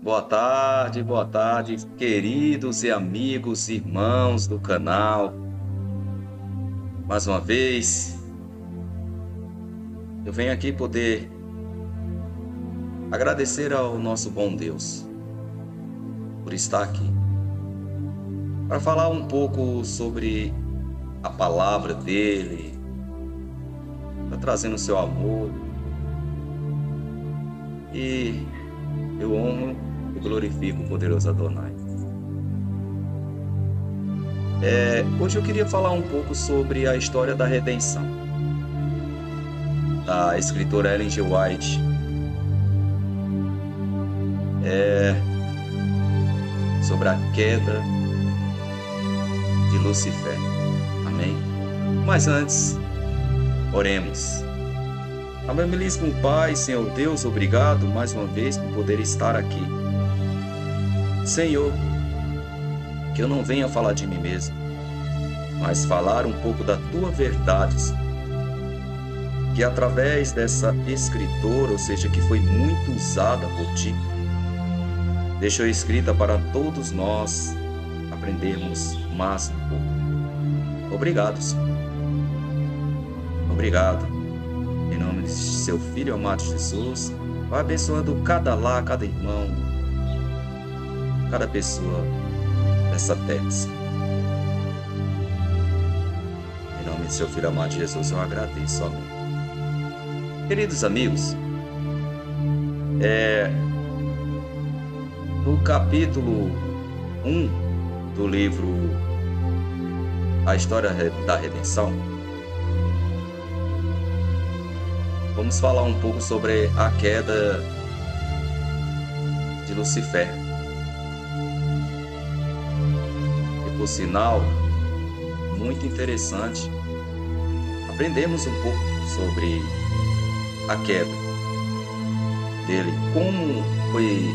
boa tarde, queridos e amigos, irmãos do canal. Mais uma vez, eu venho aqui poder agradecer ao nosso bom Deus por estar aqui, para falar um pouco sobre a palavra dele, está trazendo o seu amor, e eu honro e glorifico o poderoso Adonai. Hoje eu queria falar um pouco sobre a história da redenção, da escritora Ellen G. White. Sobre a queda de Lucifer. Amém? Mas antes, oremos. Amabilíssimo Pai, Senhor Deus, obrigado mais uma vez por poder estar aqui. Senhor, que eu não venha falar de mim mesmo, mas falar um pouco da Tua verdade, que através dessa escritora, ou seja, que foi muito usada por Ti, deixou escrita para todos nós aprendermos mais um pouco. Obrigado, Senhor. Obrigado. Em nome de Seu Filho amado Jesus, vai abençoando cada lar, cada irmão, cada pessoa dessa terra, Senhor. Em nome de Seu Filho amado Jesus, eu agradeço. Amém. Queridos amigos, no capítulo 1 do livro A História da Redenção, vamos falar um pouco sobre a queda de Lucifer. E por sinal, muito interessante, aprendemos um pouco sobre a queda dele, como foi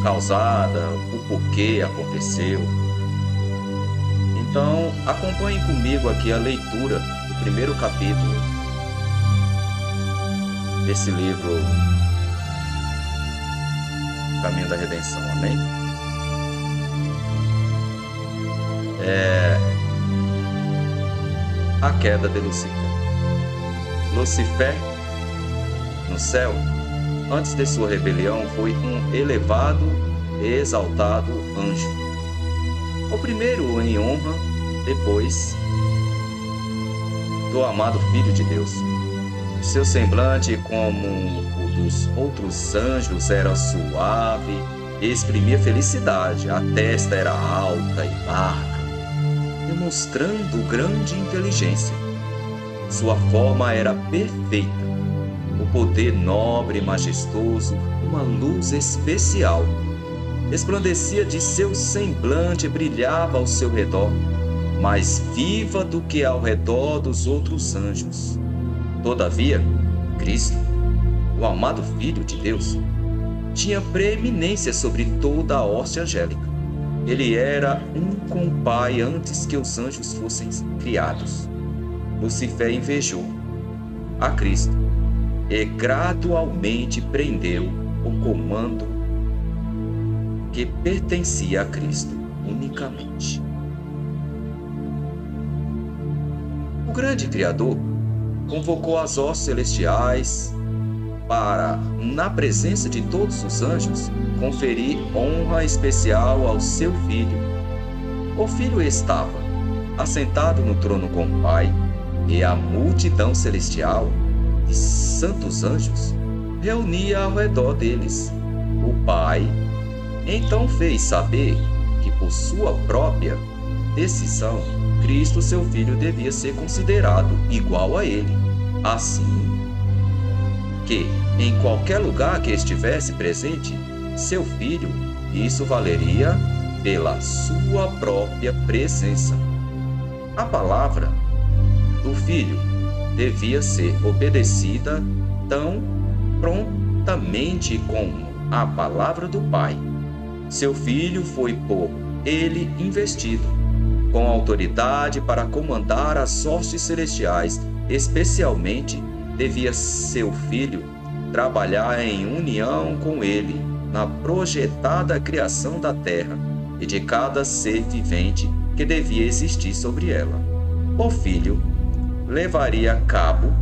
causada, o porquê aconteceu. Então, acompanhe comigo aqui a leitura do primeiro capítulo desse livro Caminho da Redenção. Amém? A queda de Lucifer. Lucifer, no céu, antes de sua rebelião, foi um elevado e exaltado anjo. O primeiro em honra, depois do amado Filho de Deus. Seu semblante, como o dos outros anjos, era suave e exprimia felicidade. A testa era alta e larga, demonstrando grande inteligência. Sua forma era perfeita, o poder nobre e majestoso, uma luz especial resplandecia de seu semblante e brilhava ao seu redor, mais viva do que ao redor dos outros anjos. Todavia, Cristo, o amado Filho de Deus, tinha preeminência sobre toda a hoste angélica. Ele era um com o Pai antes que os anjos fossem criados. Lucifer invejou a Cristo e gradualmente prendeu o comando que pertencia a Cristo unicamente. O grande Criador convocou as hostes celestiais para, na presença de todos os anjos, conferir honra especial ao seu Filho. O Filho estava assentado no trono com o Pai, e a multidão celestial e santos anjos reunia ao redor deles. O Pai então fez saber que, por sua própria decisão, Cristo, seu Filho, devia ser considerado igual a ele, assim que, em qualquer lugar que estivesse presente seu Filho, isso valeria pela sua própria presença. A palavra do Filho devia ser obedecida tão prontamente como a palavra do Pai. Seu Filho foi por ele investido com autoridade para comandar as hostes celestiais. Especialmente, devia seu Filho trabalhar em união com ele na projetada criação da terra e de cada ser vivente que devia existir sobre ela. O Filho levaria a cabo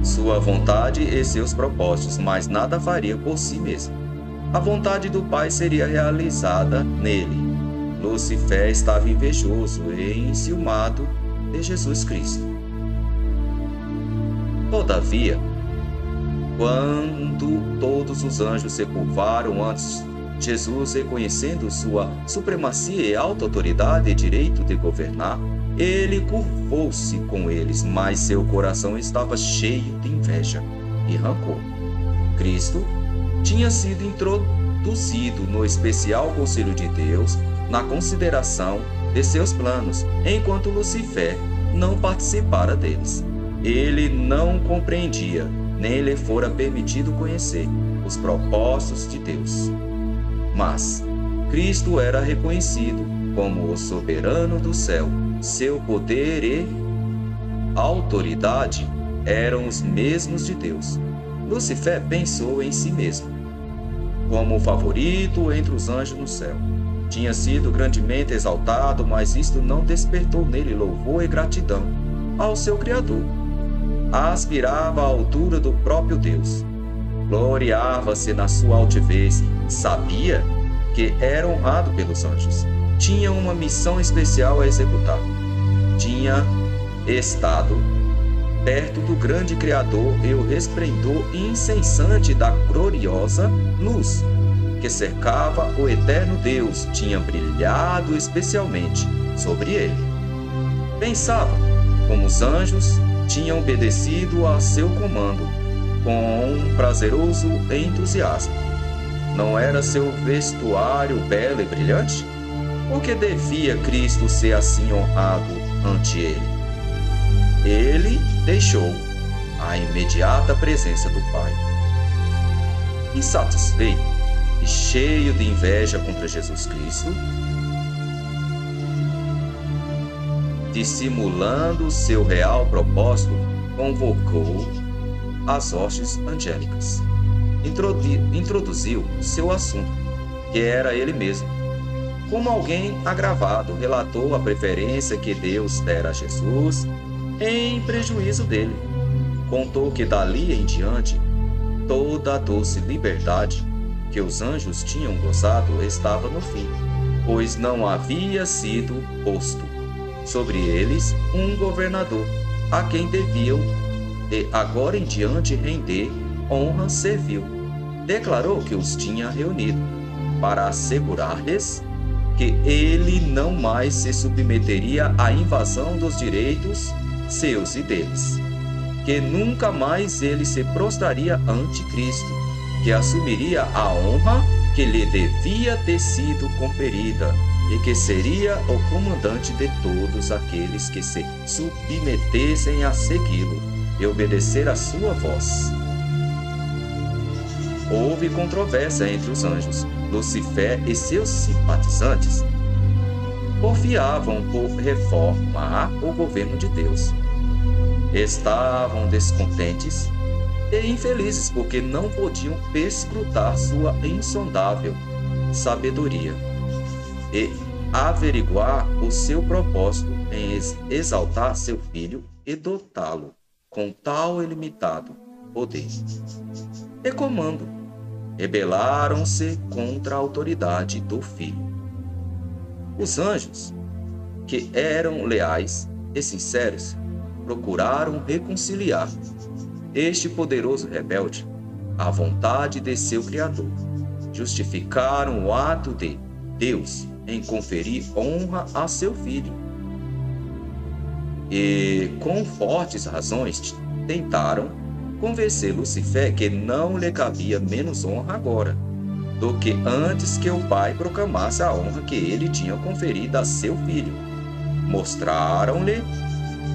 sua vontade e seus propósitos, mas nada faria por si mesmo. A vontade do Pai seria realizada nele. Lucifer estava invejoso e enciumado de Jesus Cristo. Todavia, quando todos os anjos se curvaram antes de Jesus, reconhecendo sua supremacia e alta autoridade e direito de governar, ele curvou-se com eles, mas seu coração estava cheio de inveja e rancor. Cristo tinha sido introduzido no especial conselho de Deus na consideração de seus planos, enquanto Lucifer não participara deles. Ele não compreendia, nem lhe fora permitido conhecer os propósitos de Deus. Mas Cristo era reconhecido como o soberano do céu. Seu poder e autoridade eram os mesmos de Deus. Lucifer pensou em si mesmo como o favorito entre os anjos no céu. Tinha sido grandemente exaltado, mas isto não despertou nele louvor e gratidão ao seu Criador. Aspirava à altura do próprio Deus. Gloriava-se na sua altivez. Sabia que era honrado pelos anjos. Tinha uma missão especial a executar. Tinha estado perto do grande Criador e o resplendor incessante da gloriosa luz que cercava o eterno Deus tinha brilhado especialmente sobre ele. Pensava como os anjos tinham obedecido a seu comando com um prazeroso entusiasmo. Não era seu vestuário belo e brilhante? Por que devia Cristo ser assim honrado ante ele? Ele deixou a imediata presença do Pai. Insatisfeito e cheio de inveja contra Jesus Cristo, dissimulando seu real propósito, convocou as hostes angélicas. Introduziu seu assunto, que era ele mesmo. Como alguém agravado, relatou a preferência que Deus dera a Jesus em prejuízo dele. Contou que dali em diante toda a doce liberdade que os anjos tinham gozado estava no fim, pois não havia sido posto sobre eles um governador a quem deviam de agora em diante render honra servil. Declarou que os tinha reunido para assegurar-lhes que ele não mais se submeteria à invasão dos direitos seus e deles, que nunca mais ele se prostraria ante Cristo, que assumiria a honra que lhe devia ter sido conferida e que seria o comandante de todos aqueles que se submetessem a segui-lo e obedecer à sua voz. Houve controvérsia entre os anjos. Lucifer e seus simpatizantes porfiavam por reformar o governo de Deus. Estavam descontentes e infelizes porque não podiam perscrutar sua insondável sabedoria e averiguar o seu propósito em exaltar seu filho e dotá-lo com tal ilimitado poder e comando. Rebelaram-se contra a autoridade do Filho. Os anjos, que eram leais e sinceros, procuraram reconciliar este poderoso rebelde à vontade de seu Criador. Justificaram o ato de Deus em conferir honra a seu Filho. E, com fortes razões, tentaram convencer Lucifer que não lhe cabia menos honra agora do que antes que o Pai proclamasse a honra que ele tinha conferido a seu Filho. Mostraram-lhe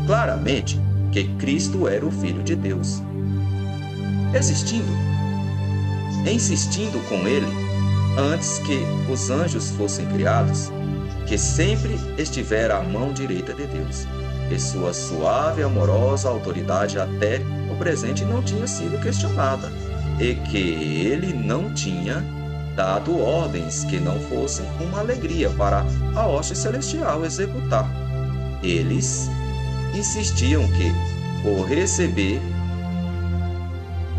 claramente que Cristo era o Filho de Deus. Insistindo com ele, antes que os anjos fossem criados, que sempre estivera à mão direita de Deus, e sua suave e amorosa autoridade até o presente não tinha sido questionada, e que ele não tinha dado ordens que não fossem uma alegria para a hoste celestial executar. Eles insistiam que, por receber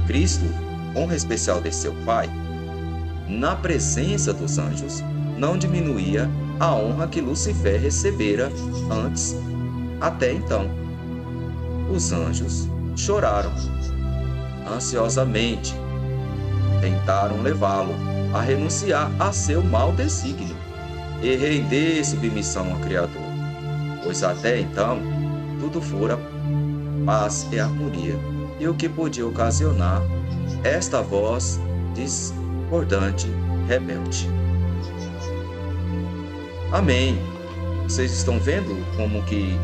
Cristo, honra especial de seu Pai, na presença dos anjos, não diminuía a honra que Lucifer recebera antes, até então. Os anjos choraram ansiosamente, tentaram levá-lo a renunciar a seu mau desígnio e render submissão ao Criador, pois até então tudo fora paz e harmonia, e o que podia ocasionar esta voz discordante, rebelde. Amém. Vocês estão vendo como que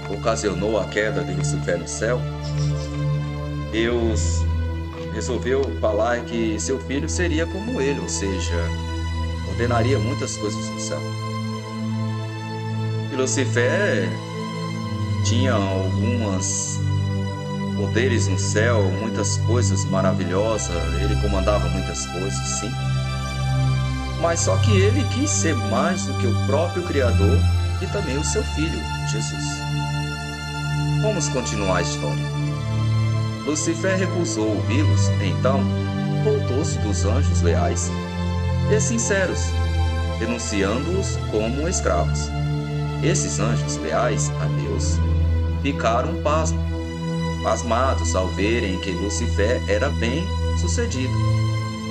ocasionou a queda de Lucifer no céu? Deus resolveu falar que seu filho seria como ele, ou seja, ordenaria muitas coisas no céu. E Lucifer tinha alguns poderes no céu, muitas coisas maravilhosas, ele comandava muitas coisas, sim. Mas só que ele quis ser mais do que o próprio Criador e também o seu filho, Jesus. Vamos continuar a história. Lucifer recusou ouvi-los, então voltou-se dos anjos leais e sinceros, denunciando-os como escravos. Esses anjos leais a Deus ficaram pasmados ao verem que Lucifer era bem sucedido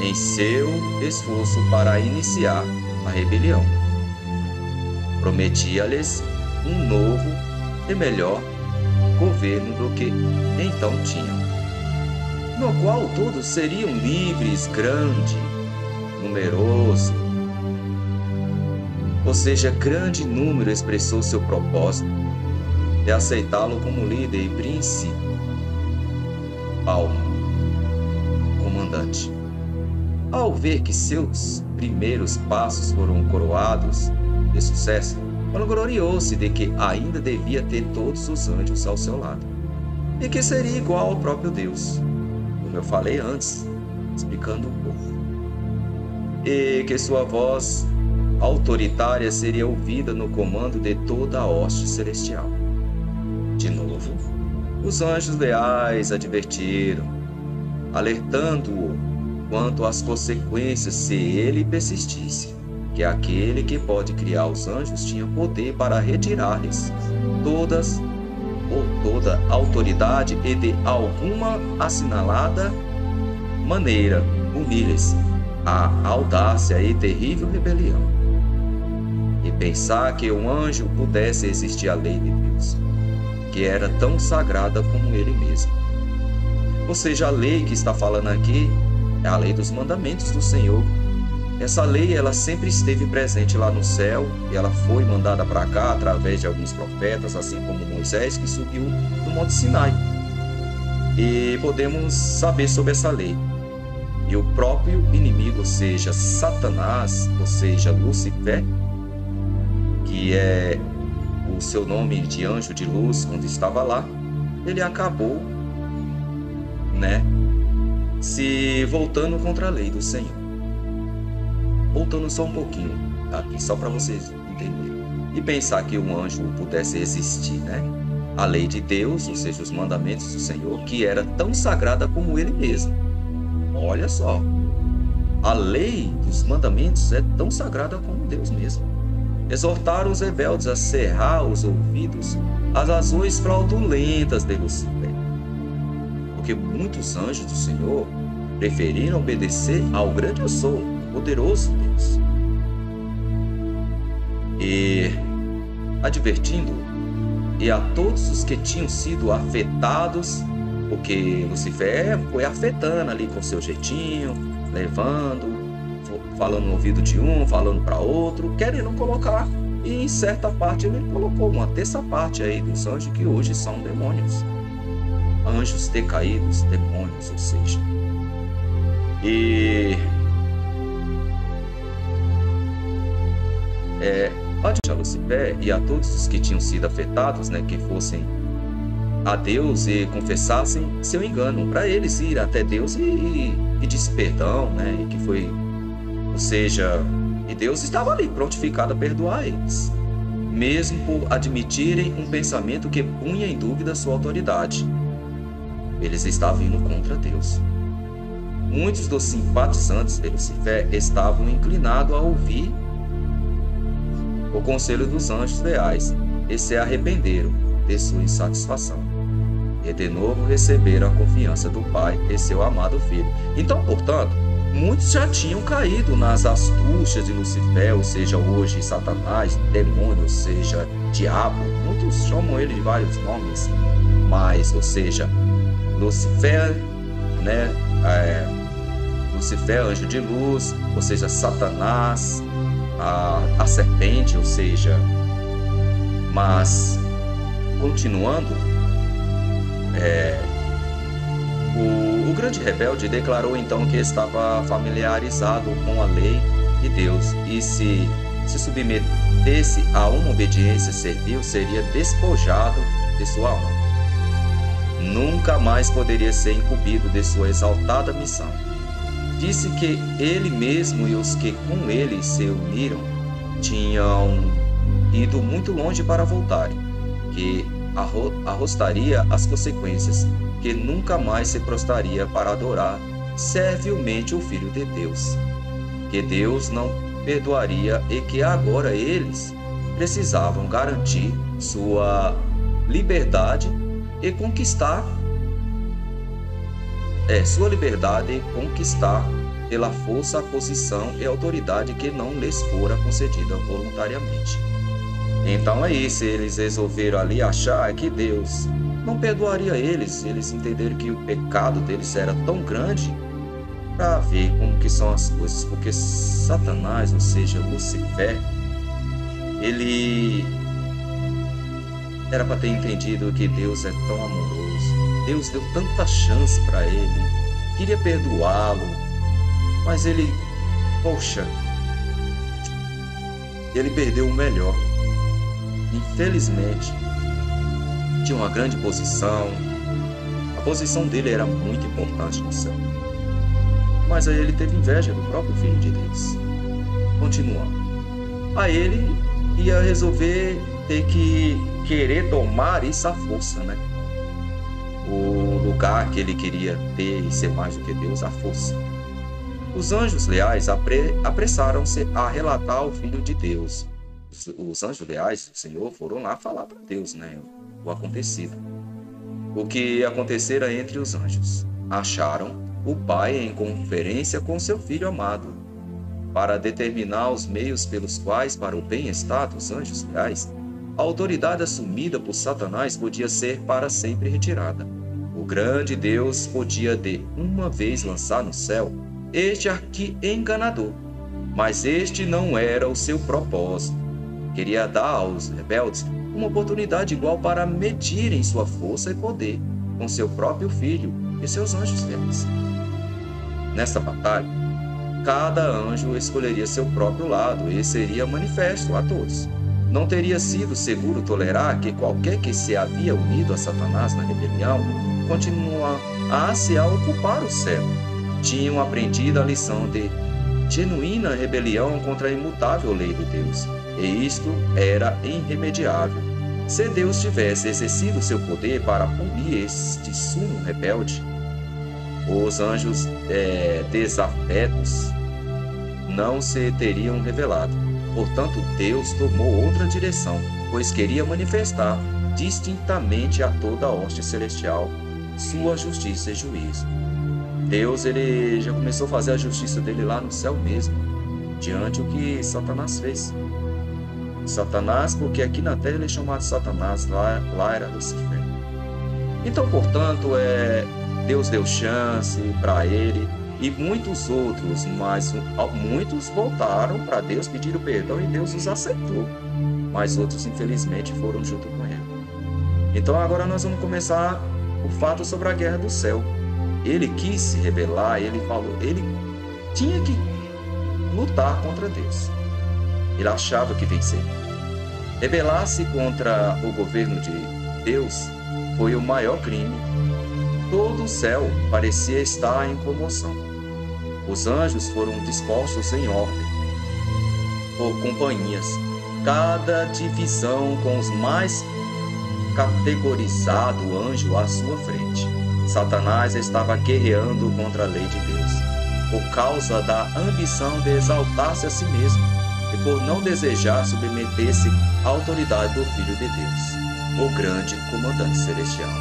em seu esforço para iniciar a rebelião. Prometia-lhes um novo e melhor governo do que então tinham, no qual todos seriam livres, grande, numeroso. Ou seja, grande número expressou seu propósito de aceitá-lo como líder e príncipe, comandante. Ao ver que seus primeiros passos foram coroados de sucesso, vangloriou-se de que ainda devia ter todos os anjos ao seu lado, e que seria igual ao próprio Deus, como eu falei antes, explicando um pouco, e que sua voz autoritária seria ouvida no comando de toda a hoste celestial. De novo, os anjos leais advertiram, alertando-o quanto às consequências se ele persistisse, que aquele que pode criar os anjos tinha poder para retirar-lhes toda autoridade e de alguma assinalada maneira unir-lhes a audácia e terrível rebelião. E pensar que um anjo pudesse existir a lei de Deus, que era tão sagrada como ele mesmo. Ou seja, a lei que está falando aqui é a lei dos mandamentos do Senhor. Essa lei, ela sempre esteve presente lá no céu e ela foi mandada para cá através de alguns profetas, assim como Moisés, que subiu do Monte Sinai. E podemos saber sobre essa lei. E o próprio inimigo, ou seja, Satanás, ou seja, Lucifer, que é o seu nome de anjo de luz quando estava lá, ele acabou, se voltando contra a lei do Senhor. Voltando só um pouquinho aqui, só para vocês entenderem. E pensar que um anjo pudesse existir, a lei de Deus, ou seja, os mandamentos do Senhor, que era tão sagrada como ele mesmo. Olha só, a lei dos mandamentos é tão sagrada como Deus mesmo. Exortaram os rebeldes a cerrar os ouvidos às ações fraudulentas de Lucifer, porque muitos anjos do Senhor preferiram obedecer ao grande eu sou, poderoso Deus. E advertindo, e a todos os que tinham sido afetados, porque Lucifer foi afetando ali com seu jeitinho, levando, falando no ouvido de um, falando para outro, querendo colocar, e em certa parte ele colocou uma terça parte aí dos anjos que hoje são demônios, anjos decaídos, demônios, ou seja. a Lucifer e a todos os que tinham sido afetados, né, que fossem a Deus e confessassem seu engano, para eles ir até Deus e pedir perdão, né, e que foi, ou seja, e Deus estava ali prontificado a perdoar eles, mesmo por admitirem um pensamento que punha em dúvida sua autoridade. Eles estavam indo contra Deus. Muitos dos simpatizantes de Lucifer estavam inclinados a ouvir o conselho dos anjos leais e se arrependeram de sua insatisfação, e de novo receberam a confiança do Pai e seu amado Filho. Então, portanto, muitos já tinham caído nas astúcias de Lucifer, ou seja, hoje Satanás, demônio, ou seja, diabo. Muitos chamam ele de vários nomes, mas, ou seja, Lucifer, né, Lucifer, anjo de luz, ou seja, Satanás, a serpente, ou seja, mas continuando, o grande rebelde declarou então que estava familiarizado com a lei de Deus e se submetesse a uma obediência servil, seria despojado de sua honra. Nunca mais poderia ser incumbido de sua exaltada missão. Disse que ele mesmo e os que com ele se uniram tinham ido muito longe para voltarem, que arrostaria as consequências, que nunca mais se prostraria para adorar servilmente o Filho de Deus, que Deus não perdoaria e que agora eles precisavam garantir sua liberdade e conquistar pela força a posição e autoridade que não lhes fora concedida voluntariamente. Então é isso, eles resolveram ali achar que Deus não perdoaria eles. Eles entenderam que o pecado deles era tão grande, para ver como que são as coisas, porque Satanás, ou seja, Lucifer, ele era para ter entendido que Deus é tão amoroso. Deus deu tanta chance para ele, queria perdoá-lo, mas ele, poxa, ele perdeu o melhor. Infelizmente, tinha uma grande posição, a posição dele era muito importante no céu, mas aí ele teve inveja do próprio Filho de Deus. Continuando, aí ele ia resolver ter que querer tomar isso à força, né? O lugar que ele queria ter e ser mais do que Deus, à força. Os anjos leais apressaram-se a relatar ao Filho de Deus. Os anjos leais do Senhor foram lá falar para Deus, né, o acontecido. O que acontecera entre os anjos. Acharam o Pai em conferência com seu Filho amado, para determinar os meios pelos quais, para o bem-estar dos anjos leais, a autoridade assumida por Satanás podia ser para sempre retirada. O grande Deus podia de uma vez lançar no céu este arqui-enganador, mas este não era o seu propósito. Queria dar aos rebeldes uma oportunidade igual para medirem sua força e poder com seu próprio Filho e seus anjos leais. Nesta batalha, cada anjo escolheria seu próprio lado e seria manifesto a todos. Não teria sido seguro tolerar que qualquer que se havia unido a Satanás na rebelião continuasse a ocupar o céu. Tinham aprendido a lição de genuína rebelião contra a imutável lei de Deus, e isto era irremediável. Se Deus tivesse exercido seu poder para punir este sumo rebelde, os anjos desafetos não se teriam revelado. Portanto, Deus tomou outra direção, pois queria manifestar distintamente a toda a hoste celestial sua justiça e juízo. Deus, ele já começou a fazer a justiça dele lá no céu mesmo, diante do que Satanás fez. Satanás, porque aqui na terra ele é chamado Satanás, lá era Lucifer. Então, portanto, Deus deu chance para ele e muitos outros, mas muitos voltaram para Deus, pediram perdão e Deus os aceitou, mas outros infelizmente foram junto com ele. Então agora nós vamos começar o fato sobre a guerra do céu. Ele quis se rebelar, ele falou, ele tinha que lutar contra Deus. Ele achava que venceu. Rebelar-se contra o governo de Deus foi o maior crime. Todo o céu parecia estar em comoção. Os anjos foram dispostos em ordem, por companhias, cada divisão com os mais categorizado anjo à sua frente. Satanás estava guerreando contra a lei de Deus, por causa da ambição de exaltar-se a si mesmo e por não desejar submeter-se à autoridade do Filho de Deus, o grande comandante celestial.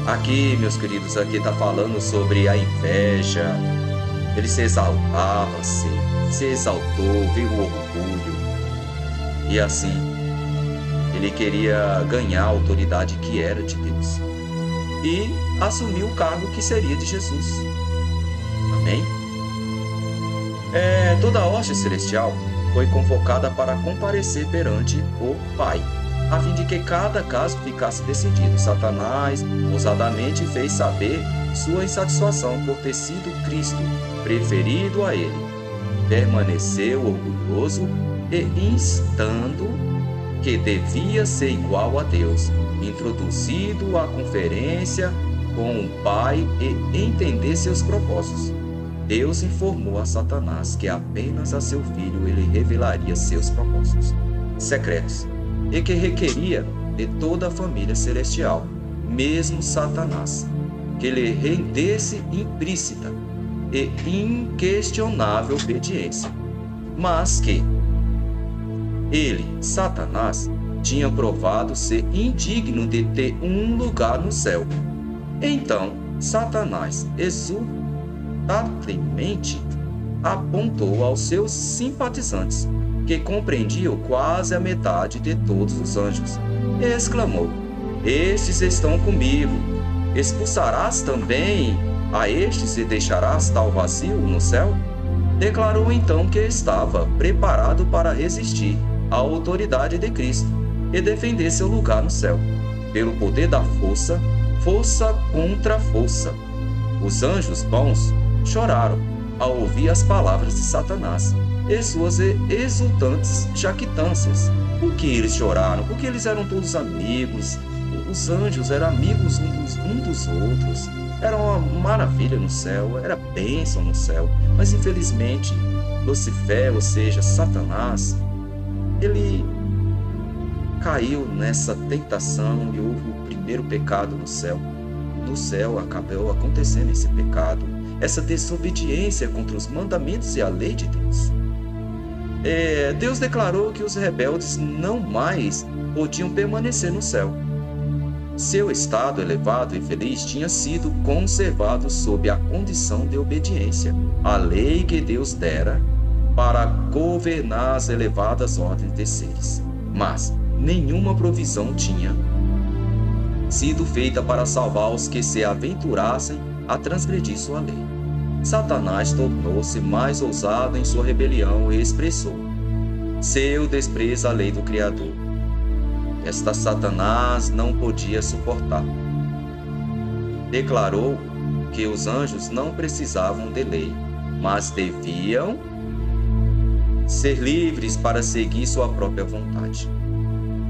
Aqui, meus queridos, aqui está falando sobre a inveja. Ele se exaltava, se exaltou, veio o orgulho. E assim, ele queria ganhar a autoridade que era de Deus. E assumiu o cargo que seria de Jesus. Amém? Toda a hoste celestial foi convocada para comparecer perante o Pai, a fim de que cada caso ficasse decidido. Satanás ousadamente fez saber sua insatisfação por ter sido Cristo preferido a ele. Permaneceu orgulhoso e instando que devia ser igual a Deus, introduzido à conferência com o Pai e entender seus propósitos. Deus informou a Satanás que apenas a seu filho ele revelaria seus propósitos secretos e que requeria de toda a família celestial, mesmo Satanás, que lhe rendesse implícita e inquestionável obediência, mas que ele, Satanás, tinha provado ser indigno de ter um lugar no céu. Então, Satanás exultantemente apontou aos seus simpatizantes, que compreendiam quase a metade de todos os anjos, e exclamou: estes estão comigo. Expulsarás também a estes e deixarás tal vazio no céu? Declarou então que estava preparado para resistir à autoridade de Cristo e defender seu lugar no céu, pelo poder da força, força contra força. Os anjos bons choraram ao ouvir as palavras de Satanás e suas exultantes jactâncias. Por que eles choraram? Porque eles eram todos amigos. Os anjos eram amigos um dos outros. Era uma maravilha no céu, era bênção no céu. Mas infelizmente, Lucifer, ou seja, Satanás, ele caiu nessa tentação e houve o primeiro pecado no céu. No céu acabou acontecendo esse pecado, essa desobediência contra os mandamentos e a lei de Deus. Deus declarou que os rebeldes não mais podiam permanecer no céu. Seu estado elevado e feliz tinha sido conservado sob a condição de obediência à lei que Deus dera para governar as elevadas ordens de seres. Mas nenhuma provisão tinha sido feita para salvar os que se aventurassem a transgredir sua lei. Satanás tornou-se mais ousado em sua rebelião e expressou seu desprezo à lei do Criador. Esta Satanás não podia suportar. Declarou que os anjos não precisavam de lei, mas deviam ser livres para seguir sua própria vontade,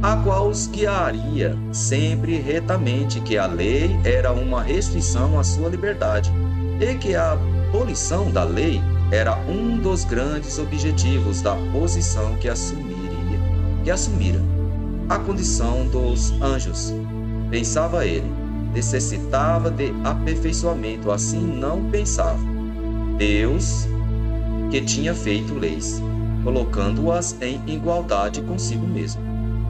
a qual os guiaria sempre retamente, que a lei era uma restrição à sua liberdade e que a abolição da lei era um dos grandes objetivos da posição que assumira a condição dos anjos. Pensava ele, necessitava de aperfeiçoamento, assim não pensava Deus, que tinha feito leis, colocando-as em igualdade consigo mesmo.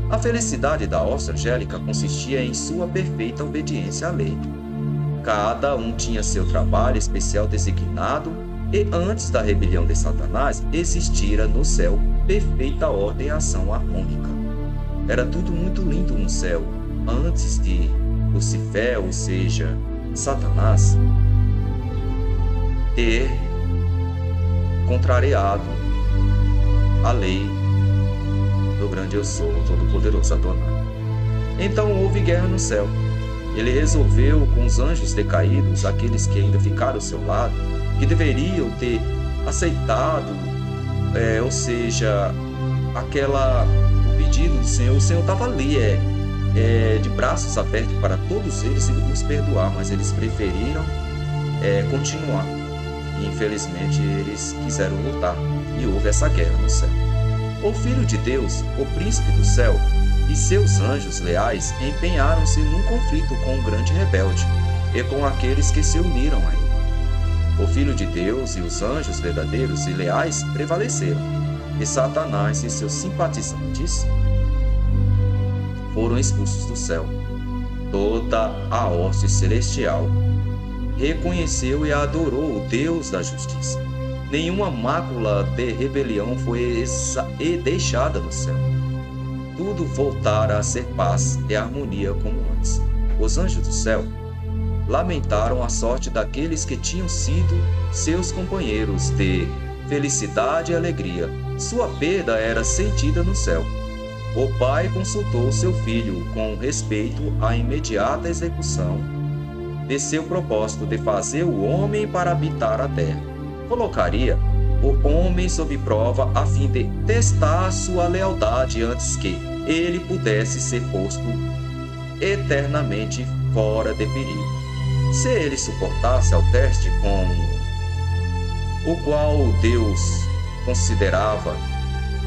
A felicidade da hoste angélica consistia em sua perfeita obediência à lei. Cada um tinha seu trabalho especial designado, e antes da rebelião de Satanás existira no céu perfeita ordem e ação harmônica. Era tudo muito lindo no céu, antes de Lucifer, ou seja, Satanás, ter contrariado a lei do grande eu sou, todo-poderoso Adonai. Então houve guerra no céu. Ele resolveu com os anjos decaídos, aqueles que ainda ficaram ao seu lado, que deveriam ter aceitado, ou seja, o pedido do Senhor, o Senhor estava ali, de braços abertos para todos eles e os perdoar, mas eles preferiram continuar. E infelizmente eles quiseram lutar e houve essa guerra no céu. O Filho de Deus, o príncipe do céu, e seus anjos leais empenharam-se num conflito com o grande rebelde e com aqueles que se uniram a ele. O Filho de Deus e os anjos verdadeiros e leais prevaleceram, e Satanás e seus simpatizantes foram expulsos do céu. Toda a hoste celestial reconheceu e adorou o Deus da justiça. Nenhuma mácula de rebelião foi deixada no céu. Tudo voltara a ser paz e harmonia como antes. Os anjos do céu lamentaram a sorte daqueles que tinham sido seus companheiros de felicidade e alegria. Sua perda era sentida no céu. O pai consultou seu filho com respeito à imediata execução de seu propósito de fazer o homem para habitar a terra. Colocaria o homem sob prova a fim de testar sua lealdade antes que ele pudesse ser posto eternamente fora de perigo. Se ele suportasse ao teste com o qual Deus considerava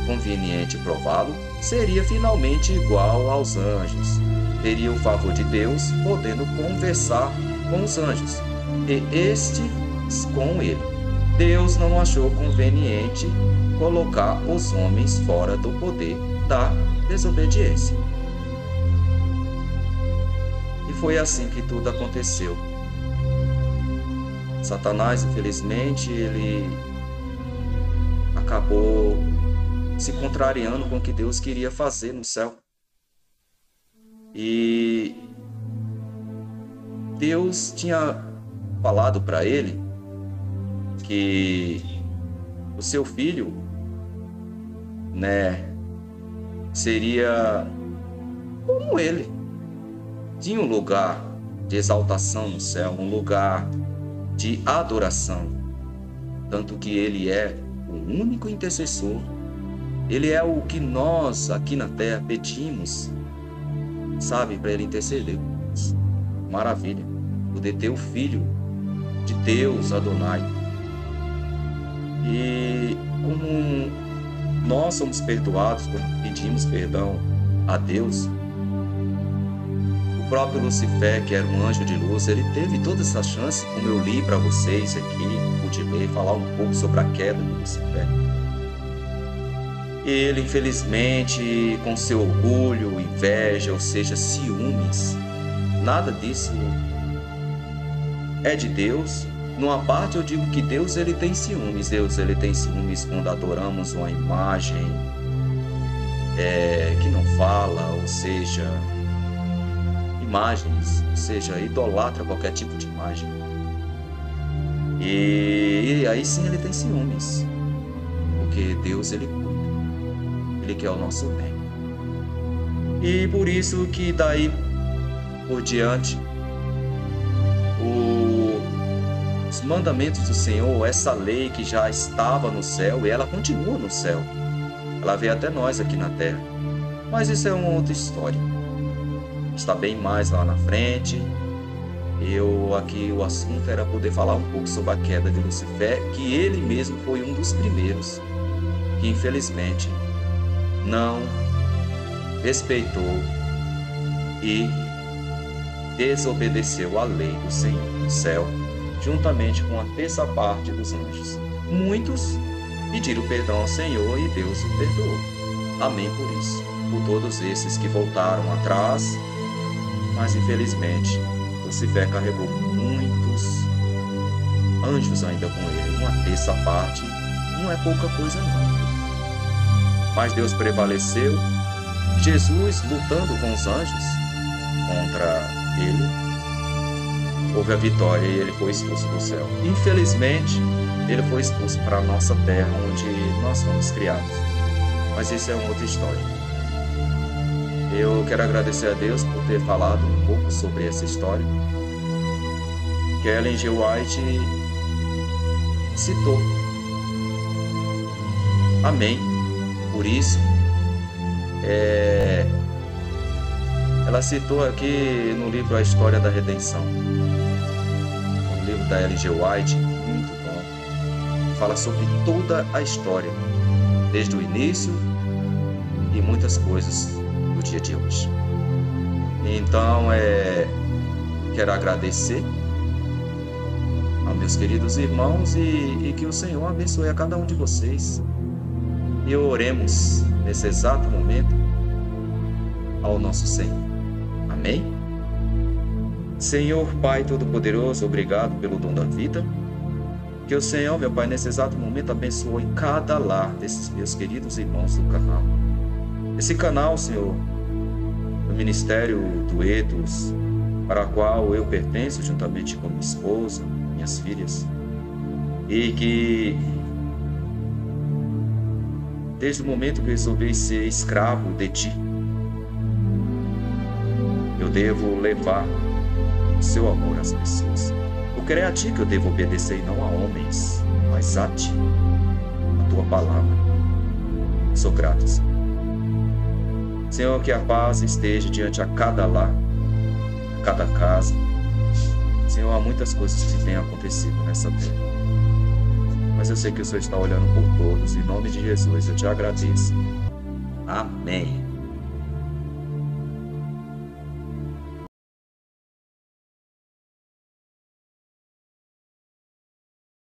conveniente prová-lo, seria finalmente igual aos anjos. Teria o favor de Deus, podendo conversar com os anjos, e estes com ele. Deus não achou conveniente colocar os homens fora do poder da desobediência. E foi assim que tudo aconteceu. Satanás, infelizmente, ele acabou se contrariando com o que Deus queria fazer no céu. E Deus tinha falado para ele que o seu filho, seria como ele. Tinha um lugar de exaltação no céu, um lugar de adoração. Tanto que ele é o único intercessor. Ele é o que nós aqui na terra pedimos, sabe, para ele interceder. Maravilha. Poder ter o Filho de Deus, Adonai. E como nós somos perdoados quando pedimos perdão a Deus, o próprio Lucifer, que era um anjo de luz, ele teve toda essa chance, como eu li para vocês aqui, pude ler, falar um pouco sobre a queda de Lucifer. Ele, infelizmente, com seu orgulho, inveja, ou seja, ciúmes, nada disso é de Deus. Numa parte eu digo que Deus ele tem ciúmes. Deus ele tem ciúmes quando adoramos uma imagem que não fala, ou seja, imagens, ou seja, idolatra qualquer tipo de imagem. E aí sim ele tem ciúmes, porque Deus ele cuida, ele quer o nosso bem. E por isso que daí por diante os mandamentos do Senhor, essa lei que já estava no céu, e ela continua no céu. Ela veio até nós aqui na terra. Mas isso é uma outra história. Está bem mais lá na frente. Aqui o assunto era poder falar um pouco sobre a queda de Lucifer, que ele mesmo foi um dos primeiros que infelizmente não respeitou e desobedeceu à lei do Senhor no céu, juntamente com a terça parte dos anjos. Muitos pediram perdão ao Senhor e Deus o perdoou. Amém por isso. Por todos esses que voltaram atrás, mas infelizmente Lucifer carregou muitos anjos ainda com ele. Uma terça parte não é pouca coisa não. Mas Deus prevaleceu. Jesus lutando com os anjos contra ele, houve a vitória e ele foi expulso do céu. Infelizmente, ele foi expulso para a nossa terra, onde nós fomos criados. Mas isso é uma outra história. Eu quero agradecer a Deus por ter falado um pouco sobre essa história que Ellen G. White citou. Amém. Por isso, Ela citou aqui no livro A História da Redenção, um livro da Ellen G. White, muito bom. Fala sobre toda a história, desde o início e muitas coisas do dia de hoje. Então, quero agradecer aos meus queridos irmãos e que o Senhor abençoe a cada um de vocês. E oremos nesse exato momento ao nosso Senhor. Amém? Senhor Pai Todo-Poderoso, obrigado pelo dom da vida. Que o Senhor, meu Pai, nesse exato momento abençoe cada lar desses meus queridos irmãos do canal. Esse canal, Senhor, do Ministério Duetos, para o qual eu pertenço juntamente com minha esposa, minhas filhas, e que desde o momento que eu resolvi ser escravo de Ti, eu devo levar o Seu amor às pessoas. Porque é a Ti que eu devo obedecer e não a homens, mas a Ti, a Tua palavra. Sou grato, Senhor. Senhor, que a paz esteja diante a cada lar, a cada casa. Senhor, há muitas coisas que têm acontecido nessa terra, mas eu sei que o Senhor está olhando por todos. Em nome de Jesus, eu te agradeço. Amém.